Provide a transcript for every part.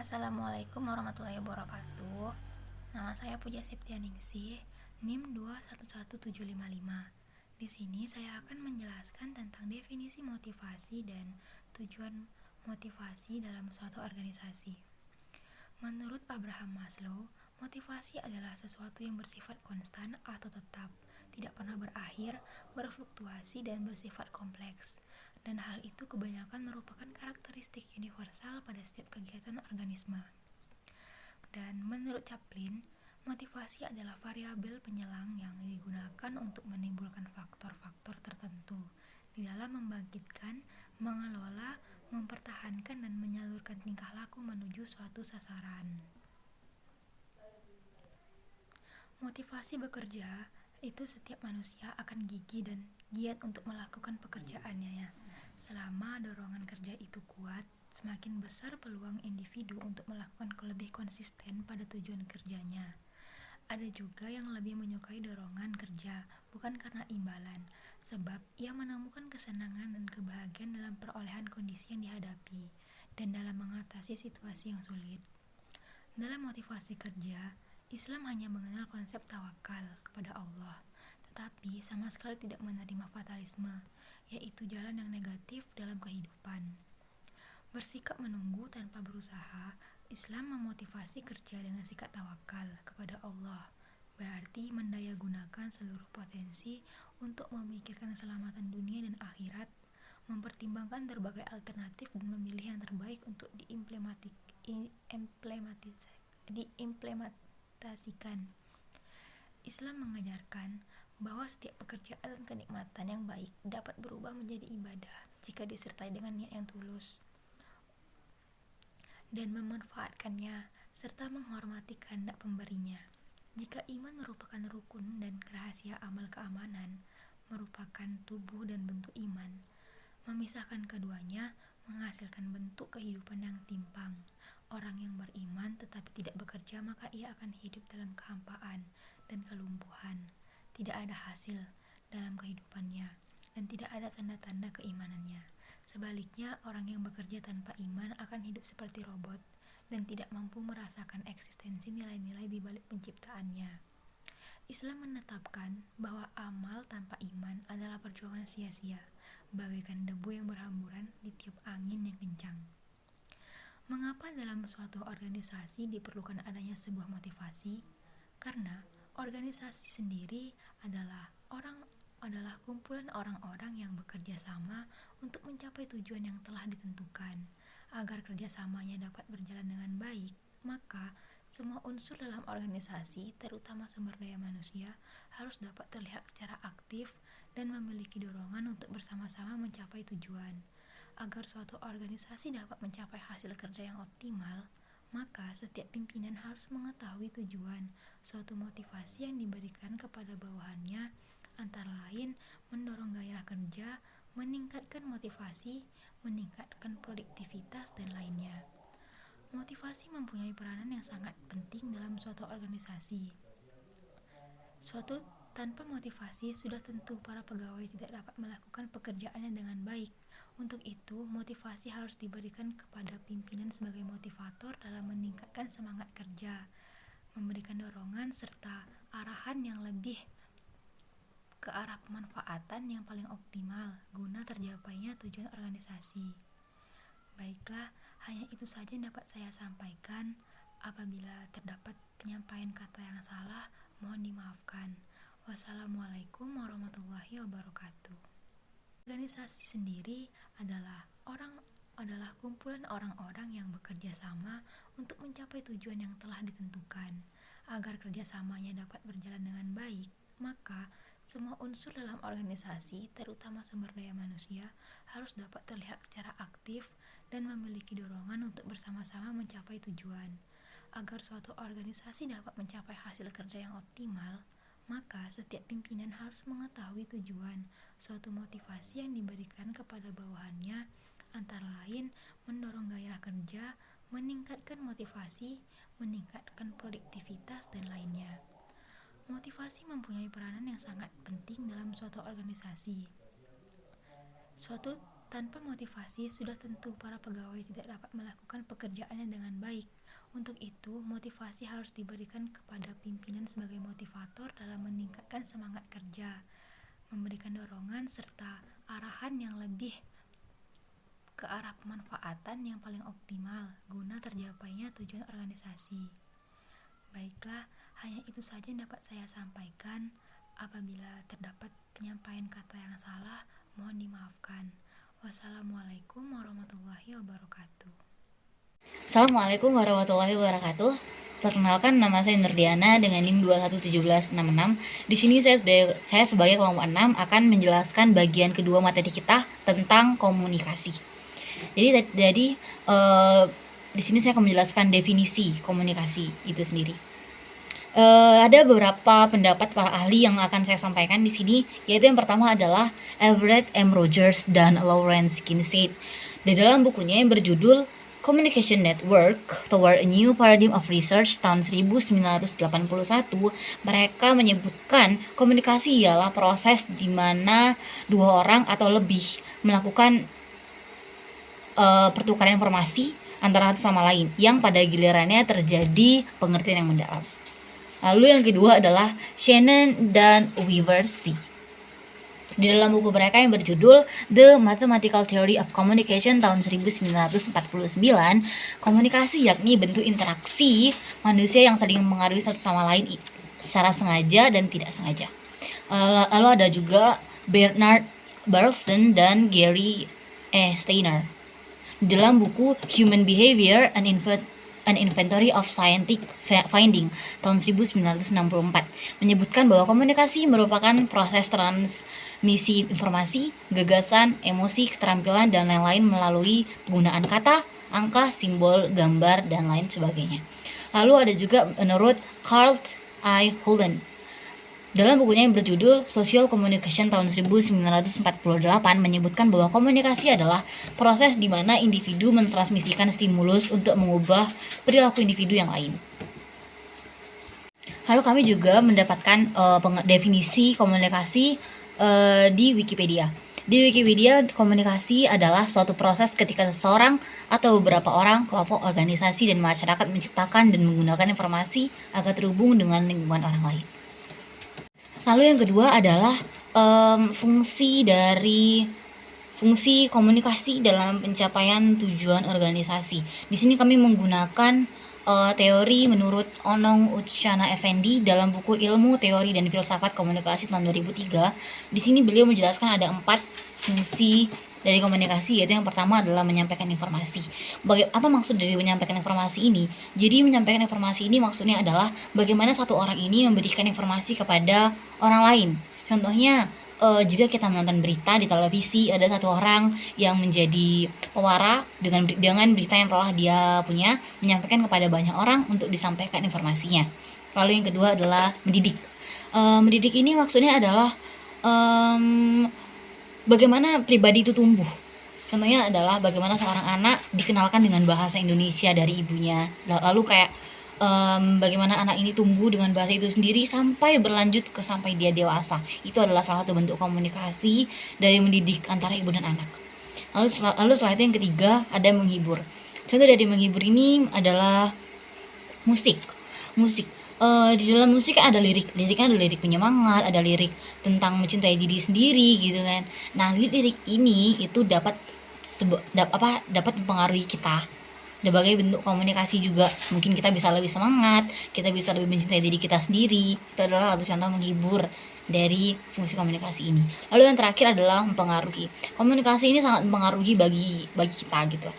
Assalamualaikum warahmatullahi wabarakatuh. Nama saya Puja Septianingsih, NIM 211755. Di sini saya akan menjelaskan tentang definisi motivasi dan tujuan motivasi dalam suatu organisasi. Menurut Abraham Maslow, motivasi adalah sesuatu yang bersifat konstan atau tetap, tidak pernah berakhir, berfluktuasi, dan bersifat kompleks. Dan hal itu kebanyakan merupakan karakteristik universal pada setiap kegiatan organisme. Dan menurut Chaplin, motivasi adalah variabel penyelang yang digunakan untuk menimbulkan faktor-faktor tertentu di dalam membangkitkan, mengelola, mempertahankan, dan menyalurkan tingkah laku menuju suatu sasaran. Motivasi bekerja itu setiap manusia akan gigih dan giat untuk melakukan pekerjaannya. Selama dorongan kerja itu kuat, semakin besar peluang individu untuk melakukan lebih konsisten pada tujuan kerjanya. Ada juga yang lebih menyukai dorongan kerja, bukan karena imbalan, sebab ia menemukan kesenangan dan kebahagiaan dalam perolehan kondisi yang dihadapi, dan dalam mengatasi situasi yang sulit. Dalam motivasi kerja, Islam hanya mengenal konsep tawakal kepada Allah, tetapi sama sekali tidak menerima fatalisme, yaitu jalan yang negatif dalam kehidupan. Bersikap menunggu tanpa berusaha, Islam memotivasi kerja dengan sikap tawakal kepada Allah, berarti mendayagunakan seluruh potensi untuk memikirkan keselamatan dunia dan akhirat, mempertimbangkan berbagai alternatif dan memilih yang terbaik untuk diimplementasikan. Islam mengajarkan bahwa setiap pekerjaan dan kenikmatan yang baik dapat berubah menjadi ibadah jika disertai dengan niat yang tulus dan memanfaatkannya serta menghormati kehendak pemberinya. Jika iman merupakan rukun dan rahasia amal keamanan merupakan tubuh dan bentuk iman, memisahkan keduanya menghasilkan bentuk kehidupan yang timpang. Orang yang beriman tetapi tidak bekerja, maka ia akan hidup dalam kehampaan dan kelumpuhan. Tidak ada hasil dalam kehidupannya dan tidak ada tanda-tanda keimanannya. Sebaliknya, orang yang bekerja tanpa iman akan hidup seperti robot dan tidak mampu merasakan eksistensi nilai-nilai di balik penciptaannya. Islam menetapkan bahwa amal tanpa iman adalah perjuangan sia-sia, bagaikan debu yang berhamburan ditiup angin yang kencang. Mengapa dalam suatu organisasi diperlukan adanya sebuah motivasi? Karena organisasi sendiri adalah kumpulan orang-orang yang bekerja sama untuk mencapai tujuan yang telah ditentukan. Agar kerjasamanya dapat berjalan dengan baik, maka semua unsur dalam organisasi, terutama sumber daya manusia, harus dapat terlihat secara aktif dan memiliki dorongan untuk bersama-sama mencapai tujuan. Agar suatu organisasi dapat mencapai hasil kerja yang optimal, maka setiap pimpinan harus mengetahui tujuan, suatu motivasi yang diberikan kepada bawahannya, antara lain mendorong gairah kerja, meningkatkan motivasi, meningkatkan produktivitas, dan lainnya. Motivasi mempunyai peranan yang sangat penting dalam suatu organisasi. Tanpa motivasi, sudah tentu para pegawai tidak dapat melakukan pekerjaannya dengan baik. Untuk itu, motivasi harus diberikan kepada pimpinan sebagai motivator dalam meningkatkan semangat kerja, memberikan dorongan serta arahan yang lebih ke arah pemanfaatan yang paling optimal guna tercapainya tujuan organisasi. Baiklah, hanya itu saja yang dapat saya sampaikan. Apabila terdapat penyampaian kata yang salah, mohon dimaafkan. Wassalamualaikum warahmatullahi wabarakatuh. Organisasi sendiri adalah kumpulan orang-orang yang bekerja sama untuk mencapai tujuan yang telah ditentukan. Agar kerjasamanya dapat berjalan dengan baik, maka semua unsur dalam organisasi, terutama sumber daya manusia, harus dapat terlihat secara aktif dan memiliki dorongan untuk bersama-sama mencapai tujuan. Agar suatu organisasi dapat mencapai hasil kerja yang optimal, maka setiap pimpinan harus mengetahui tujuan, suatu motivasi yang diberikan kepada bawahannya, antara lain mendorong gairah kerja, meningkatkan motivasi, meningkatkan produktivitas, dan lainnya. Motivasi mempunyai peranan yang sangat penting dalam suatu organisasi. Tanpa motivasi, sudah tentu para pegawai tidak dapat melakukan pekerjaannya dengan baik. Untuk itu, motivasi harus diberikan kepada pimpinan sebagai motivator dalam meningkatkan semangat kerja, memberikan dorongan serta arahan yang lebih ke arah pemanfaatan yang paling optimal guna tercapainya tujuan organisasi. Baiklah, hanya itu saja yang dapat saya sampaikan. Apabila terdapat penyampaian kata yang salah, mohon dimaafkan. Wassalamualaikum warahmatullahi wabarakatuh. Assalamualaikum warahmatullahi wabarakatuh. Perkenalkan, nama saya Nurdiana dengan NIM 211766. Di sini saya sebagai kelompok 6 akan menjelaskan bagian kedua materi kita tentang komunikasi. Jadi di sini saya akan menjelaskan definisi komunikasi itu sendiri. Ada beberapa pendapat para ahli yang akan saya sampaikan di sini, yaitu yang pertama adalah Everett M. Rogers dan Lawrence Kinsey. Di dalam bukunya yang berjudul Communication Network Toward a New Paradigm of Research tahun 1981, mereka menyebutkan komunikasi ialah proses di mana dua orang atau lebih melakukan pertukaran informasi antara satu sama lain yang pada gilirannya terjadi pengertian yang mendalam. Lalu yang kedua adalah Shannon dan Weaver C. Di dalam buku mereka yang berjudul The Mathematical Theory of Communication tahun 1949, komunikasi yakni bentuk interaksi manusia yang saling mengaruhi satu sama lain secara sengaja dan tidak sengaja. Lalu ada juga Bernard Berlson dan Gary Steiner. Di dalam buku Human Behavior, An Inventory of Scientific Finding tahun 1964 menyebutkan bahwa komunikasi merupakan proses transmisi informasi, gagasan, emosi, keterampilan, dan lain-lain melalui penggunaan kata, angka, simbol, gambar, dan lain sebagainya. Lalu ada juga menurut Carl I. Holden. Dalam bukunya yang berjudul Social Communication tahun 1948 menyebutkan bahwa komunikasi adalah proses di mana individu mentransmisikan stimulus untuk mengubah perilaku individu yang lain. Lalu kami juga mendapatkan definisi komunikasi di Wikipedia. Di Wikipedia, komunikasi adalah suatu proses ketika seseorang atau beberapa orang, kelompok, organisasi, dan masyarakat menciptakan dan menggunakan informasi agar terhubung dengan lingkungan orang lain. Lalu yang kedua adalah fungsi komunikasi dalam pencapaian tujuan organisasi. Di sini kami menggunakan teori menurut Onong Uchana Effendi dalam buku Ilmu, Teori, dan Filsafat Komunikasi tahun 2003. Di sini beliau menjelaskan ada 4 fungsi dari komunikasi, yaitu yang pertama adalah menyampaikan informasi. Apa maksud dari menyampaikan informasi ini? Jadi menyampaikan informasi ini maksudnya adalah bagaimana satu orang ini memberikan informasi kepada orang lain. Contohnya, jika kita menonton berita di televisi, ada satu orang yang menjadi pewara dengan berita yang telah dia punya, menyampaikan kepada banyak orang untuk disampaikan informasinya. Lalu yang kedua adalah mendidik. Mendidik ini maksudnya adalah bagaimana pribadi itu tumbuh. Contohnya adalah bagaimana seorang anak dikenalkan dengan bahasa Indonesia dari ibunya. Lalu kayak bagaimana anak ini tumbuh dengan bahasa itu sendiri sampai berlanjut sampai dia dewasa. Itu adalah salah satu bentuk komunikasi dari mendidik antara ibu dan anak. Lalu setelah itu yang ketiga ada menghibur. Contoh dari menghibur ini adalah musik. Di dalam musik ada liriknya ada lirik penyemangat, ada lirik tentang mencintai diri sendiri gitu kan. Nah, lirik ini itu dapat mempengaruhi kita sebagai bentuk komunikasi juga. Mungkin kita bisa lebih semangat, kita bisa lebih mencintai diri kita sendiri. Itu adalah satu contoh menghibur dari fungsi komunikasi ini. Lalu yang terakhir adalah mempengaruhi. Komunikasi ini sangat mempengaruhi bagi kita gitu.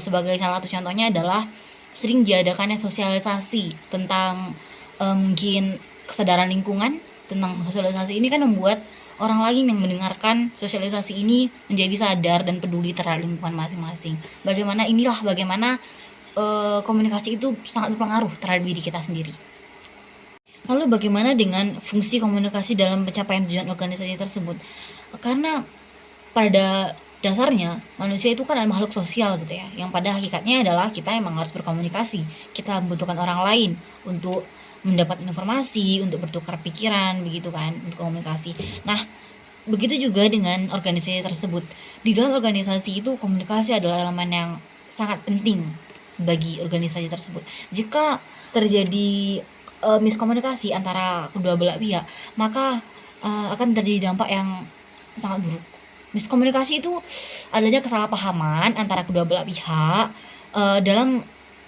Sebagai salah satu contohnya adalah sering diadakannya sosialisasi tentang mungkin kesadaran lingkungan. Tentang sosialisasi ini kan membuat orang lain yang mendengarkan sosialisasi ini menjadi sadar dan peduli terhadap lingkungan masing-masing. Bagaimana komunikasi itu sangat berpengaruh terhadap diri kita sendiri. Lalu bagaimana dengan fungsi komunikasi dalam pencapaian tujuan organisasi tersebut? Karena pada dasarnya manusia itu kan adalah makhluk sosial gitu ya, yang pada hakikatnya adalah kita emang harus berkomunikasi. Kita membutuhkan orang lain untuk mendapat informasi, untuk bertukar pikiran begitu kan, untuk komunikasi. Nah, Begitu juga dengan organisasi tersebut. Di dalam organisasi itu komunikasi adalah elemen yang sangat penting bagi organisasi tersebut. Jika terjadi miskomunikasi antara kedua belah pihak, maka akan terjadi dampak yang sangat buruk. Miskomunikasi itu adanya kesalahpahaman antara kedua belah pihak dalam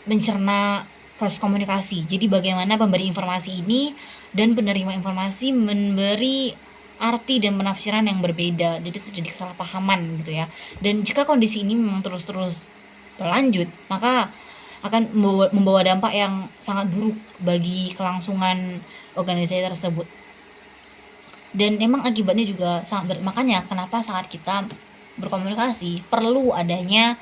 mencerna proses komunikasi. Jadi bagaimana pemberi informasi ini dan penerima informasi memberi arti dan penafsiran yang berbeda. Jadi terjadi kesalahpahaman gitu ya. Dan jika kondisi ini memang terus-terus berlanjut, maka akan membawa dampak yang sangat buruk bagi kelangsungan organisasi tersebut. Dan emang akibatnya juga sangat berat. Makanya kenapa saat kita berkomunikasi perlu adanya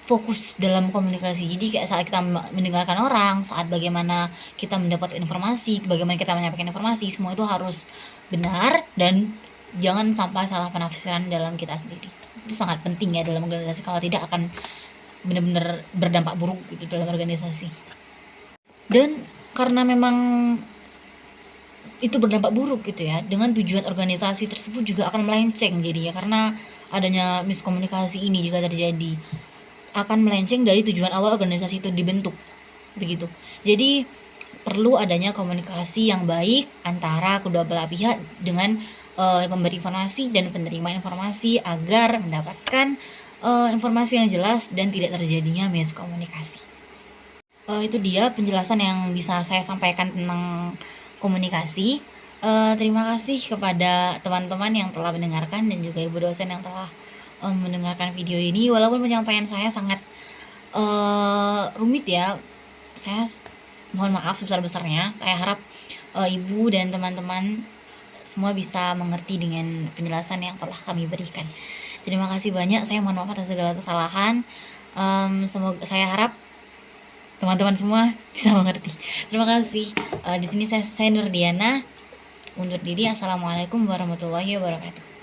fokus dalam komunikasi. Jadi kayak saat kita mendengarkan orang, saat bagaimana kita mendapat informasi, bagaimana kita menyampaikan informasi, semua itu harus benar dan jangan sampai salah penafsiran dalam kita sendiri. Itu sangat penting ya dalam organisasi, kalau tidak akan benar-benar berdampak buruk gitu dalam organisasi. Dan karena memang itu berdampak buruk gitu ya, dengan tujuan organisasi tersebut juga akan melenceng jadi ya, karena adanya miskomunikasi ini jika terjadi akan melenceng dari tujuan awal organisasi itu dibentuk begitu. Jadi perlu adanya komunikasi yang baik antara kedua belah pihak dengan pemberi informasi dan penerima informasi agar mendapatkan informasi yang jelas dan tidak terjadinya miskomunikasi. Itu dia penjelasan yang bisa saya sampaikan tentang komunikasi. Terima kasih kepada teman-teman yang telah mendengarkan dan juga ibu dosen yang telah mendengarkan video ini. Walaupun penyampaian saya sangat rumit ya, saya mohon maaf sebesar-besarnya. Saya harap ibu dan teman-teman semua bisa mengerti dengan penjelasan yang telah kami berikan. Terima kasih banyak. Saya mohon maaf atas segala kesalahan. Semoga, saya harap teman-teman semua bisa mengerti. Terima kasih. Di sini saya Nurdiana undur diri. Assalamualaikum warahmatullahi wabarakatuh.